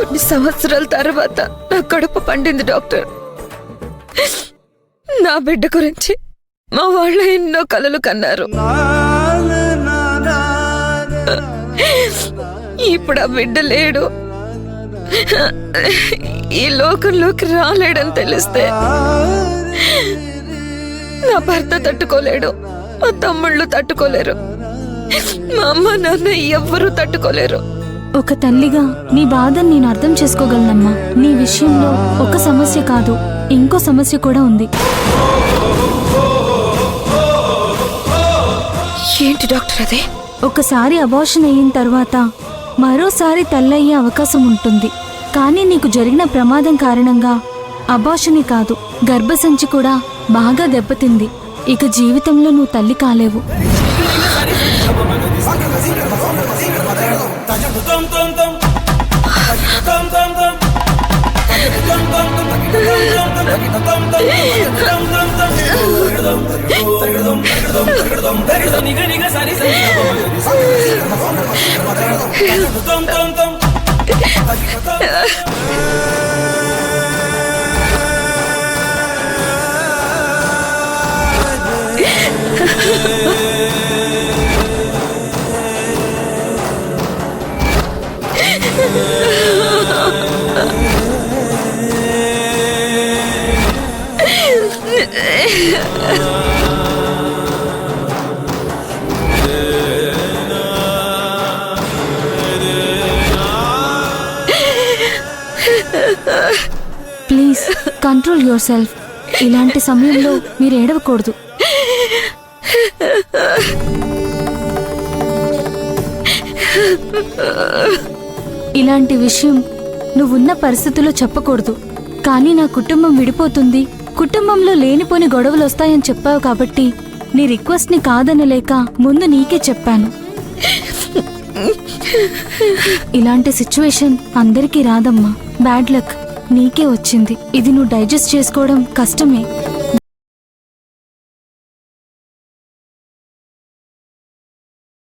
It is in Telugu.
కొన్ని సంవత్సరాల తర్వాత నా కడుపు పండింది డాక్టర్. నా బిడ్డ గురించి మా వాళ్ళు ఎన్నో కలలు కన్నారు. ఇప్పుడు ఆ బిడ్డ లేడు, ఈ లోకంలోకి రాలేడని తెలిస్తే నా భర్త తట్టుకోలేడు, మా తమ్ముళ్ళు తట్టుకోలేరు, మా అమ్మ నాన్న ఎవ్వరూ తట్టుకోలేరు. ఒక తల్లిగా నీ బాధను నేను అర్థం చేసుకోగలనమ్మా. నీ విషయంలో ఒక సమస్య కాదు, ఇంకో సమస్య కూడా ఉంది. ఏంటి డాక్టర్ అది? ఒకసారి అబార్షన్ అయిన తర్వాత మరోసారి తల్లయ్యే అవకాశం ఉంటుంది. కానీ నీకు జరిగిన ప్రమాదం కారణంగా అబార్షనే కాదు, గర్భసంచి కూడా బాగా దెబ్బతింది. ఇక జీవితంలో నువ్వు తల్లి కాలేవు. Please control yourself. ఇలాంటి సమయంలో మీరు ఏడవకూడదు. ఇలాంటి విషయం నువ్వున్న పరిస్థితుల్లో చెప్పకూడదు. కానీ నా కుటుంబం విడిపోతుంది, కుటుంబంలో లేనిపోని గొడవలు వస్తాయని చెప్పావు కాబట్టి నీ రిక్వెస్ట్ ని కాదనలేక ముందు నీకే చెప్పాను. ఇలాంటి సిచ్యువేషన్ అందరికీ రాదమ్మా. బ్యాడ్ లక్ నీకే వచ్చింది. ఇది నువ్వు డైజెస్ట్ చేసుకోవడం కష్టమే.